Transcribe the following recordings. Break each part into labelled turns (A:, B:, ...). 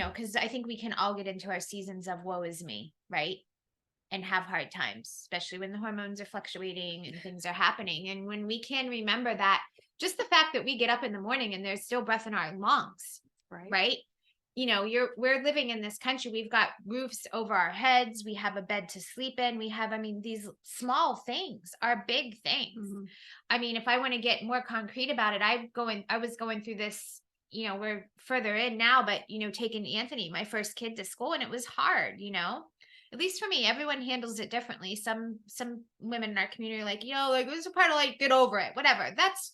A: because I think we can all get into our seasons of woe is me, right? And have hard times, especially when the hormones are fluctuating and things are happening. And when we can remember that, just the fact that we get up in the morning and there's still breath in our lungs, right? We're living in this country. We've got roofs over our heads. We have a bed to sleep in. These small things are big things.
B: Mm-hmm.
A: I mean, if I want to get more concrete about it, I was going through this, we're further in now, but, taking Anthony, my first kid, to school, and it was hard, at least for me. Everyone handles it differently. Some women in our community are like, like, this is a part of, like, get over it, whatever.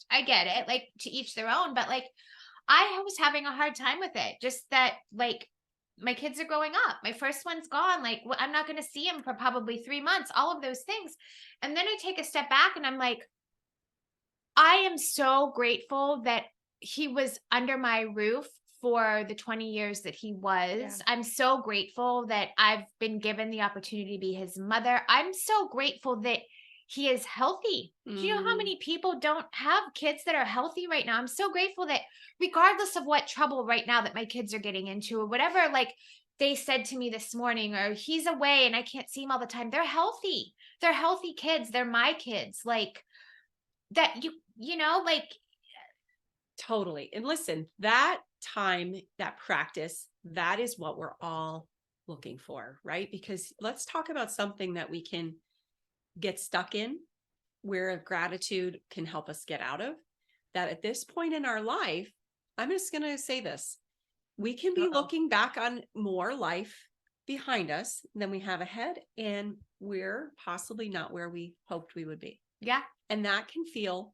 A: I get it, like, to each their own, but, like, I was having a hard time with it. Just that, like, my kids are growing up. My first one's gone. Like, I'm not going to see him for probably 3 months, all of those things. And then I take a step back and I'm like, I am so grateful that he was under my roof for the 20 years that he was.
B: Yeah.
A: I'm so grateful that I've been given the opportunity to be his mother. I'm so grateful that he is healthy. Do you know how many people don't have kids that are healthy right now? I'm so grateful that regardless of what trouble right now that my kids are getting into or whatever, like they said to me this morning, or he's away and I can't see him all the time. They're healthy. They're healthy kids. They're my kids. Like that, like.
B: Totally. And listen, that time, that practice, that is what we're all looking for, right? Because let's talk about something that we can get stuck in, where gratitude can help us get out of. That at this point in our life, I'm just going to say this, we can be looking back on more life behind us than we have ahead, and we're possibly not where we hoped we would be.
A: Yeah.
B: And that can feel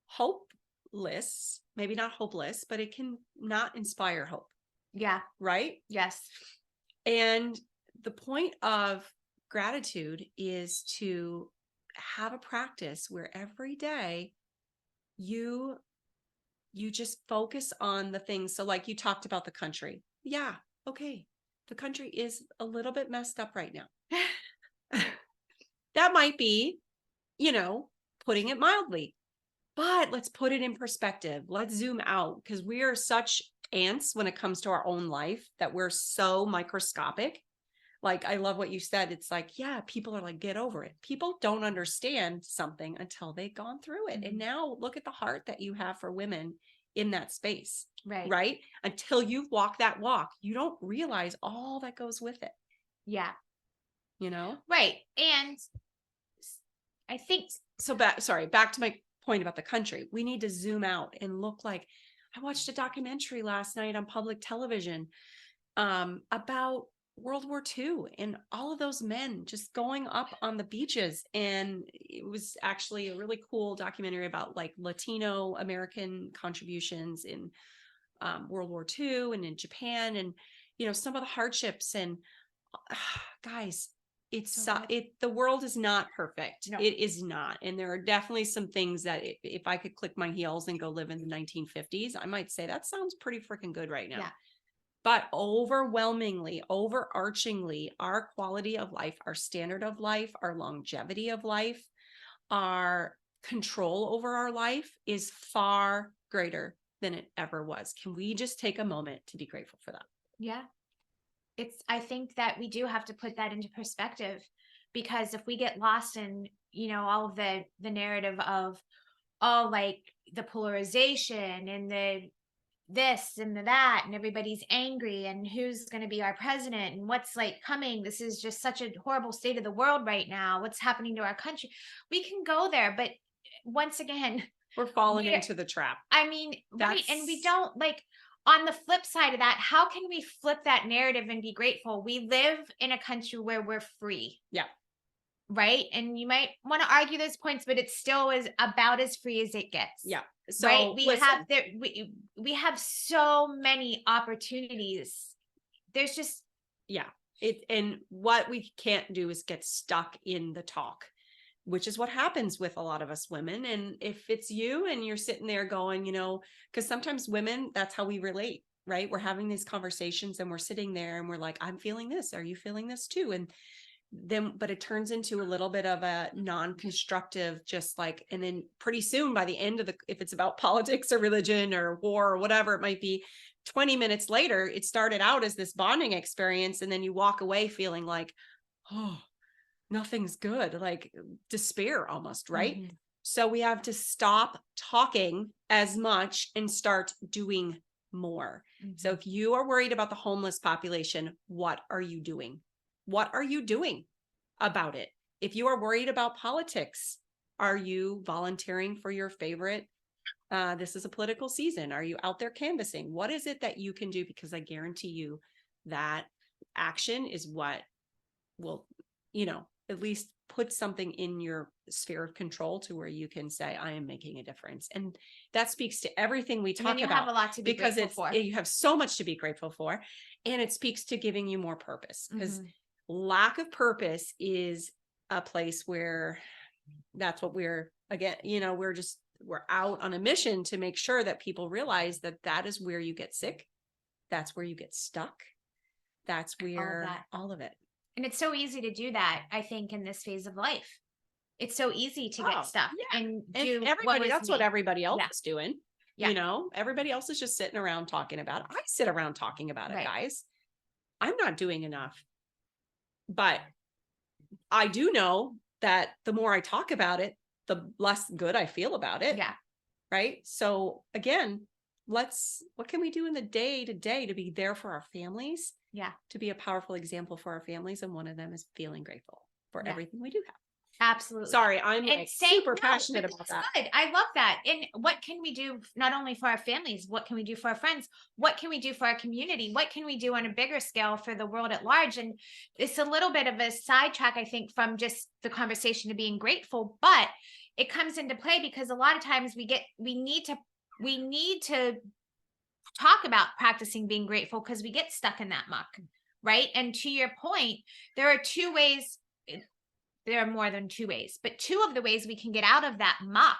B: hopeless, maybe not hopeless, but it can not inspire hope.
A: Yeah.
B: Right?
A: Yes.
B: And the point of gratitude is to have a practice where every day you just focus on the things. So like you talked about the country. Yeah. Okay. The country is a little bit messed up right now. That might be, putting it mildly, but let's put it in perspective. Let's zoom out, because we are such ants when it comes to our own life that we're so microscopic. Like, I love what you said. It's like, yeah, people are like, get over it. People don't understand something until they've gone through it. Mm-hmm. And now look at the heart that you have for women in that space. Right. Until you've walked that walk, you don't realize all that goes with it.
A: Yeah.
B: Right.
A: And I think
B: so. Back to my point about the country. We need to zoom out and look. Like, I watched a documentary last night on public television about World War II and all of those men just going up on the beaches. And it was actually a really cool documentary about like Latino American contributions in World War II and in Japan, and some of the hardships. And guys, the world is not perfect. No. It is not. And there are definitely some things that if I could click my heels and go live in the 1950s, I might say that sounds pretty freaking good right now. Yeah. But overwhelmingly, overarchingly, our quality of life, our standard of life, our longevity of life, our control over our life is far greater than it ever was. Can we just take a moment to be grateful for that?
A: Yeah. I think that we do have to put that into perspective, because if we get lost in, all of the narrative of, like the polarization and the this and the that, and everybody's angry and who's going to be our president and what's like coming. This is just such a horrible state of the world right now. What's happening to our country? We can go there, but once again,
B: we're falling into the trap.
A: I mean, right. And we don't like, on the flip side of that, how can we flip that narrative and be grateful? We live in a country where we're free.
B: Yeah.
A: Right. And you might want to argue those points, but it still is about as free as it gets.
B: Yeah. So
A: right. We have so many opportunities. There's just.
B: Yeah. And what we can't do is get stuck in the talk, which is what happens with a lot of us women. And if it's you and you're sitting there going, because sometimes women, that's how we relate, right? We're having these conversations and we're sitting there and we're like, I'm feeling this. Are you feeling this too? And then, but it turns into a little bit of a non-constructive, just like, and then pretty soon by the end of if it's about politics or religion or war or whatever it might be, 20 minutes later, it started out as this bonding experience. And then you walk away feeling like, oh, nothing's good, like despair almost, right?
A: Mhm.
B: So we have to stop talking as much and start doing more. So
A: Mhm.
B: if you are worried about the homeless population, what are you doing? What are you doing about it? If you are worried about politics, are you volunteering for your favorite? This is a political season. Are you out there canvassing? What is it that you can do? Because I guarantee you that action is what will, at least put something in your sphere of control to where you can say, I am making a difference. And that speaks to everything we
A: And then
B: talk
A: you have
B: about,
A: a lot to be
B: because
A: grateful for.
B: you have so much to be grateful for. And it speaks to giving you more purpose, because
A: Mhm.
B: lack of purpose is a place where that's what again, we're out on a mission to make sure that people realize that that is where you get sick. That's where you get stuck. That's
A: All of
B: where
A: that.
B: all of it.
A: And it's so easy to do that, I think, in this phase of life. It's so easy to get
B: Oh,
A: stuck
B: yeah.
A: and
B: And
A: do what
B: everybody,
A: was
B: that's what
A: me.
B: everybody else
A: Yeah.
B: is doing.
A: Yeah.
B: Everybody else is just sitting around talking about it. I sit around talking about it,
A: Right.
B: guys. I'm not doing enough. But I do know that the more I talk about it, the less good I feel about it.
A: Yeah.
B: Right. So again, what can we do in the day to day to be there for our families?
A: Yeah.
B: To be a powerful example for our families. And one of them is feeling grateful for
A: Yeah.
B: everything we do have.
A: Absolutely.
B: Sorry, I'm
A: And
B: like
A: saying
B: super
A: no,
B: passionate
A: but
B: about
A: that's
B: that.
A: good. I love that. And what can we do not only for our families? What can we do for our friends? What can we do for our community? What can we do on a bigger scale for the world at large? And it's a little bit of a sidetrack, I think, from just the conversation of being grateful, but it comes into play because a lot of times we need to talk about practicing being grateful because we get stuck in that muck, right? And to your point, there are two ways. There are more than two ways, but two of the ways we can get out of that muck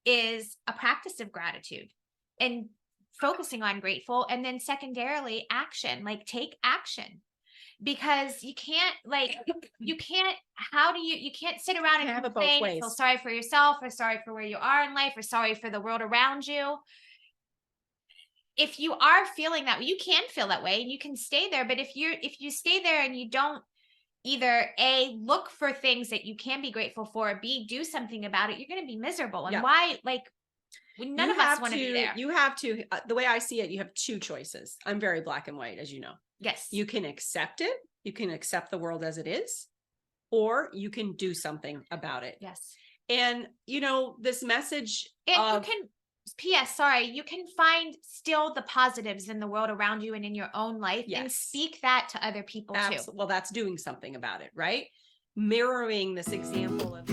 A: is a practice of gratitude and focusing on grateful. And then secondarily, action, like take action, because you can't sit around and
B: Have it both
A: complain and feel
B: ways.
A: sorry for yourself or sorry for where you are in life or sorry for the world around you. If you are feeling that way, you can feel that way and you can stay there. But if you stay there and you don't either A, look for things that you can be grateful for, B, do something about it, you're going to be miserable. And
B: Yeah.
A: why, none
B: You
A: of us
B: have
A: want to be there.
B: you have to, the way I see it, you have two choices. I'm very black and white, as you know.
A: Yes.
B: You can accept it. You can accept the world as it is, or you can do something about it.
A: Yes.
B: And, this message
A: And you can, P.S. Sorry, you can find still the positives in the world around you and in your own life and
B: Yes.
A: speak that to other people too.
B: Well, that's doing something about it, right? Mirroring this example of